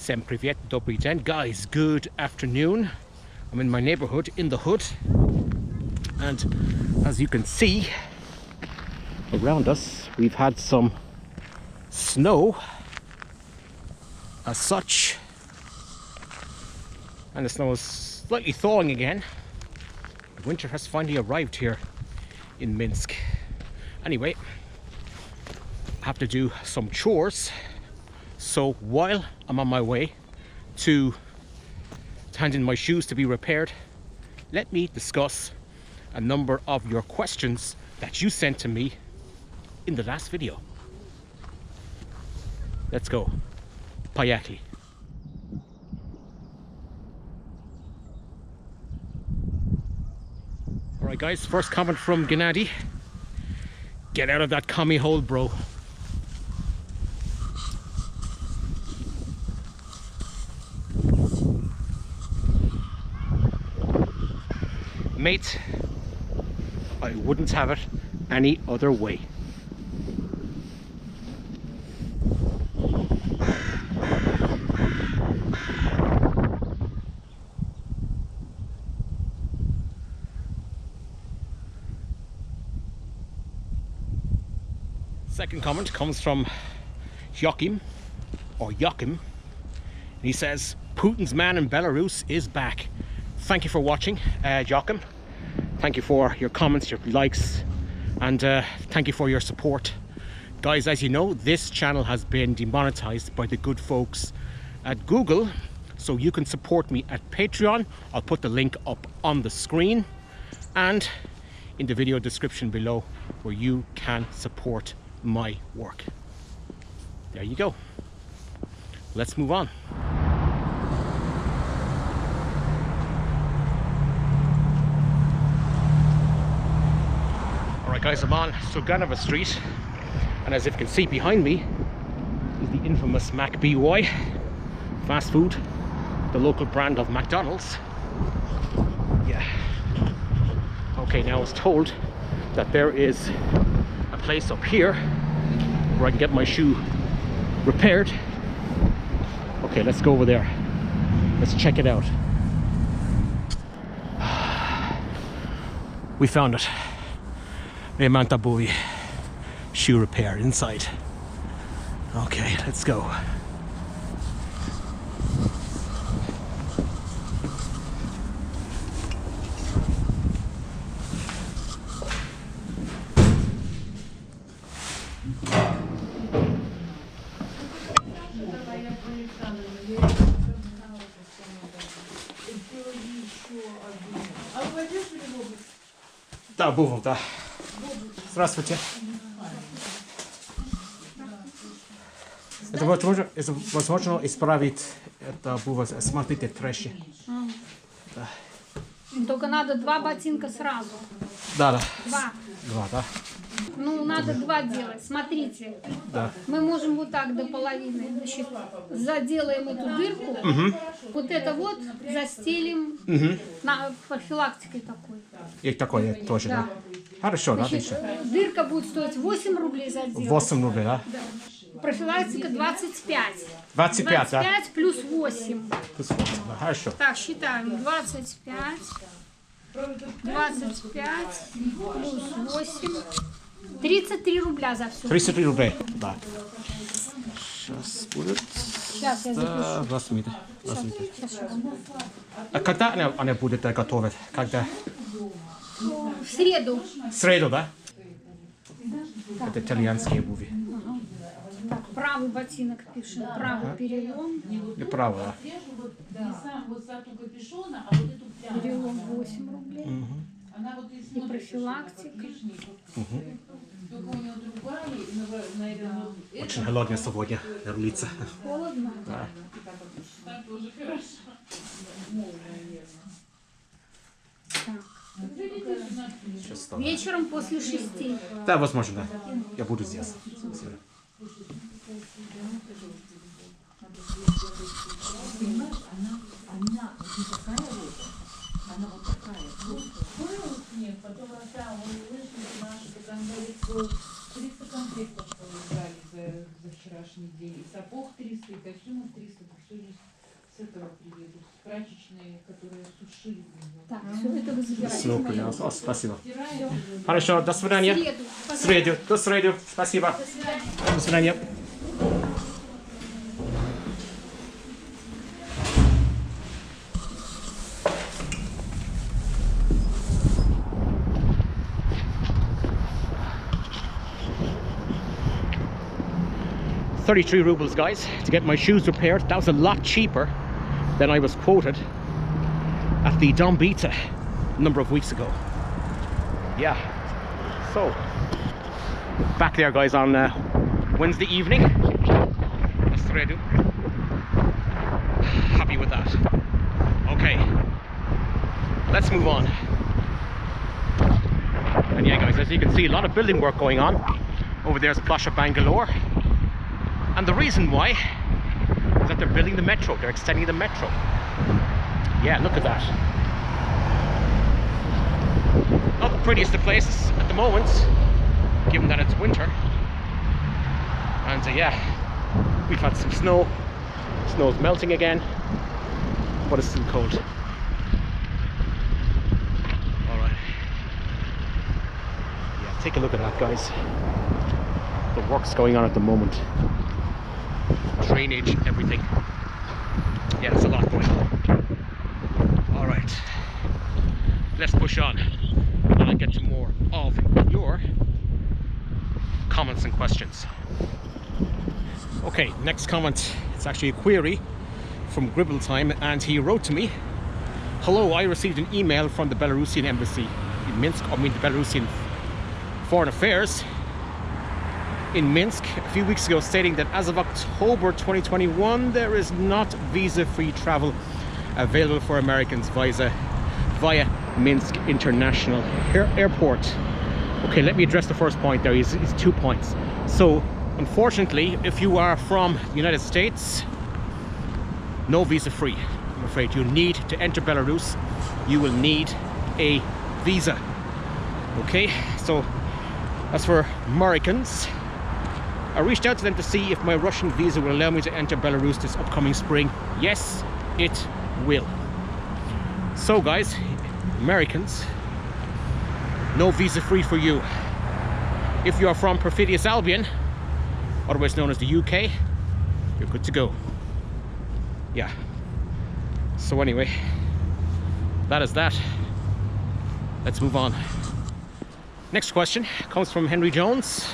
Всем привет, добрый день. Guys, good afternoon. I'm in my neighborhood in the hood, and as you can see around us, we've had some snow as such, and the snow is slightly thawing again. The winter has finally arrived here in Minsk. Anyway, I have to do some chores, so while I'm on my way to hand in my shoes to be repaired, let me discuss a number of your questions that you sent to me in the last video. Let's go. Поехали. Alright guys, first comment from Gennady. Get out of that commie hole, bro. Mate, I wouldn't have it any other way. Second comment comes from Joachim, or Joachim. He says, Putin's man in Belarus is back. Thank you for watching, Joachim. Thank you for your comments, your likes, and thank you for your support. Guys, as you know, this channel has been demonetized by the good folks at Google, so you can support me at Patreon. I'll put the link up on the screen and in the video description below, where you can support my work. There you go. Let's move on. Alright guys, I'm on Suganova Street, and as you can see behind me is the infamous McBY fast food, the local brand of McDonald's. Yeah. Okay, now I was told that there is a place up here where I can get my shoe repaired. Okay, let's go over there. Let's check it out. We found it. Remantabui shoe repair inside. Okay, let's go. Да, обувь, да. Здравствуйте. Это возможно исправить это обувь. Смотрите, трэши. Да. Только надо два ботинка сразу. Да. Два, да. Ну, надо два делать. Смотрите. Да. Мы можем вот так до половины. Значит, заделаем эту дырку. Вот это вот застелим на профилактикой такой. И такое тоже, да? Хорошо, значит, отлично. Дырка будет стоить 8 рублей за дело. 8 рублей, да? Да. Профилактика 25. 25, да? 25 плюс 8. Плюс 8, да, хорошо. Так, считаем. 25 плюс 8. 33 рубля за все. 33 рублей, да. Сейчас будет. Сейчас я запишу. 20 минут. А когда она будет готова? Когда? В среду. В среду, да? Это итальянские обуви. Так, правый ботинок пишем, правый перелом. И правый, Да. Перелом 8 рублей. И профилактика. Очень холодно сегодня на улице. Холодно? Да. Так. Вечером после 6. Да, возможно, да. Я буду здесь. Она вот такая. Был снег, потом растаял, мы вышли наши, там говорит, 300 комплектов брали за вчерашний день. И сапог 300, и костюмов 300, все же прачечные, которые сушили. Так, все это вы забираете. Снова моё. принес. О, спасибо. Стирают уже. Хорошо, до свидания. В Среду. До среду. Спасибо. До свидания. $33 rubles, guys, to get my shoes repaired. That was a lot cheaper than I was quoted at the Dombita a number of weeks ago. Yeah, so back there, guys, on Wednesday evening. That's what I do. Happy with that. Okay, let's move on. And yeah, guys, as you can see, a lot of building work going on. Over there's Plasha Bangalore. And the reason why is that they're building the metro. They're extending the metro. Yeah, look at that. Not the prettiest of places at the moment, given that it's winter. And yeah, we've had some snow. Snow's melting again, but it's still cold. Alright. Yeah, take a look at that, guys. The work's going on at the moment. Drainage, everything. Yeah, there's a lot going on. Alright, let's push on and get to more of your comments and questions. Okay, next comment. It's actually a query from Gribble Time, and he wrote to me, "Hello, I received an email from the Belarusian embassy in Minsk, the Belarusian Foreign Affairs in Minsk a few weeks ago, stating that as of October 2021 there is not visa-free travel available for Americans via Minsk International Airport." Okay, let me address the first point there. It's 2 points. So unfortunately, if you are from the United States, no visa-free. I'm afraid you need to enter Belarus, you will need a visa. Okay, so as for Americans, I reached out to them to see if my Russian visa will allow me to enter Belarus this upcoming spring. Yes, it will. So guys, Americans, no visa free for you. If you are from Perfidious Albion, otherwise known as the UK, you're good to go. Yeah. So anyway, that is that. Let's move on. Next question comes from Henry Jones,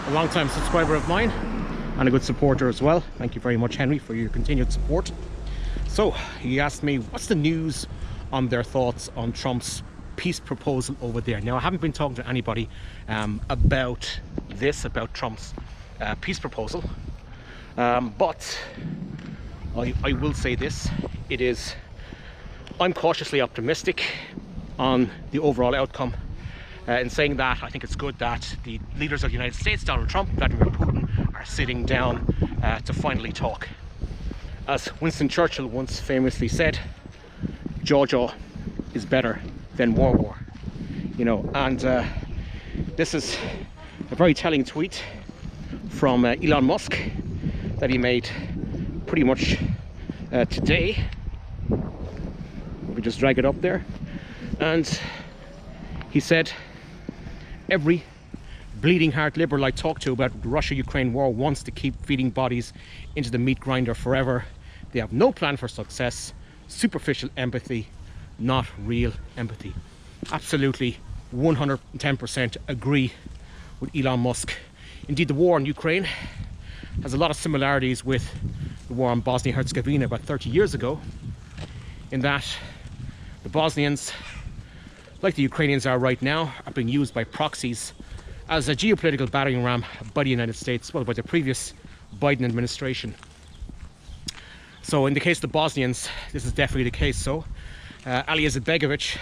a long-time subscriber of mine and a good supporter as well. Thank you very much, Henry, for your continued support. So he asked me what's the news on their thoughts on Trump's peace proposal over there. Now, I haven't been talking to anybody about Trump's peace proposal, but I will say this: I'm cautiously optimistic on the overall outcome. In saying that, I think it's good that the leaders of the United States, Donald Trump, Vladimir Putin, are sitting down to finally talk. As Winston Churchill once famously said, "Jaw is better than war." You know, and this is a very telling tweet from Elon Musk that he made pretty much today. We just drag it up there, and he said, "Every bleeding heart liberal I talk to about the Russia-Ukraine war wants to keep feeding bodies into the meat grinder forever. They have no plan for success. Superficial empathy, not real empathy." Absolutely 110% agree with Elon Musk. Indeed, the war in Ukraine has a lot of similarities with the war in Bosnia-Herzegovina about 30 years ago, in that the Bosnians, like the Ukrainians are right now, are being used by proxies as a geopolitical battering ram by the United States, well, by the previous Biden administration. So in the case of the Bosnians, this is definitely the case. So Ali Izetbegovic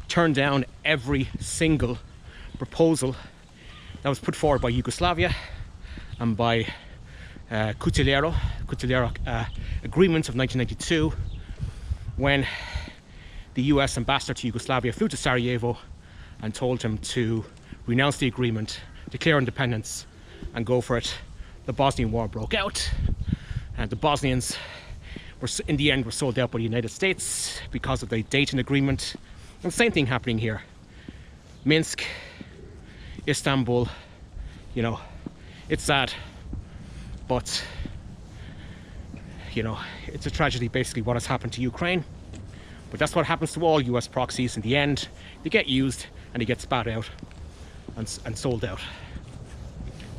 turned down every single proposal that was put forward by Yugoslavia and by Kutilero agreements of 1992, when the US ambassador to Yugoslavia flew to Sarajevo and told him to renounce the agreement, declare independence and go for it. The Bosnian War broke out, and the Bosnians in the end were sold out by the United States because of the Dayton Agreement. And the same thing happening here. Minsk, Istanbul, you know, it's sad, but you know, it's a tragedy basically what has happened to Ukraine. But that's what happens to all US proxies in the end. They get used and they get spat out and sold out.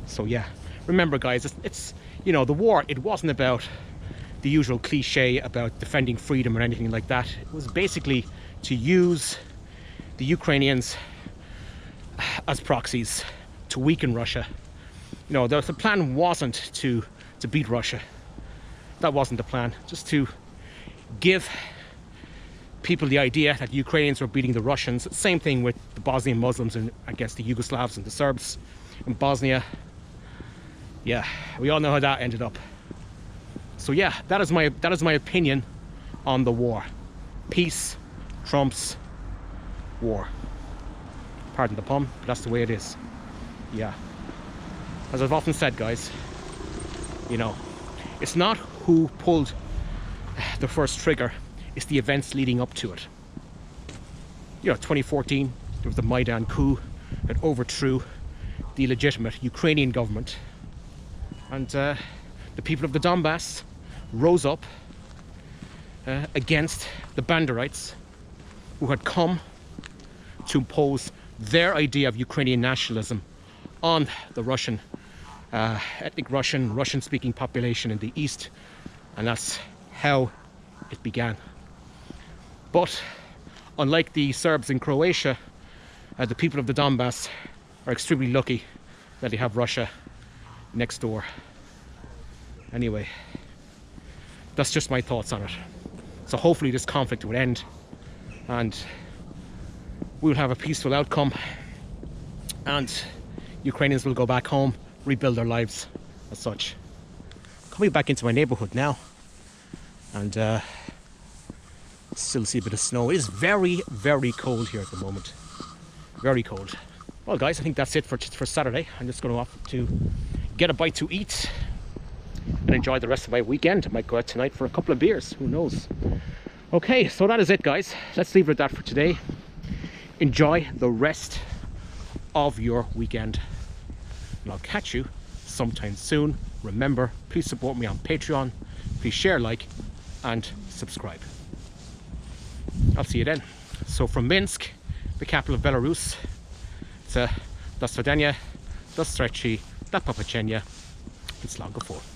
So yeah, remember guys, it's you know, the war, it wasn't about the usual cliche about defending freedom or anything like that. It was basically to use the Ukrainians as proxies to weaken Russia. You know, the plan wasn't to beat Russia. That wasn't the plan. Just to give people the idea that the Ukrainians were beating the Russians. Same thing with the Bosnian Muslims and I guess the Yugoslavs and the Serbs in Bosnia. Yeah, we all know how that ended up. So yeah, that is my opinion on the war. Peace trumps war. Pardon the pun, but that's the way it is. Yeah. As I've often said, guys, you know, it's not who pulled the first trigger, it's the events leading up to it. You know, 2014, there was the Maidan coup that overthrew the legitimate Ukrainian government. And the people of the Donbass rose up against the Banderites who had come to impose their idea of Ukrainian nationalism on the Russian, ethnic Russian-speaking population in the east. And that's how it began. But unlike the Serbs in Croatia, the people of the Donbass are extremely lucky that they have Russia next door. Anyway, that's just my thoughts on it. So hopefully this conflict will end and we'll have a peaceful outcome and Ukrainians will go back home, rebuild their lives as such. Coming back into my neighborhood now and still see a bit of snow. It is very, very cold here at the moment. Very cold. Well guys, I think that's it for Saturday. I'm just going to off to get a bite to eat and enjoy the rest of my weekend. I might go out tonight for a couple of beers, who knows. Okay, so that is it guys. Let's leave it at that for today. Enjoy the rest of your weekend. And I'll catch you sometime soon. Remember, please support me on Patreon. Please share, like, and subscribe. I'll see you then. So from Minsk, the capital of Belarus, to do svidaniya, do stretchy, do papachenya, and slán go fór.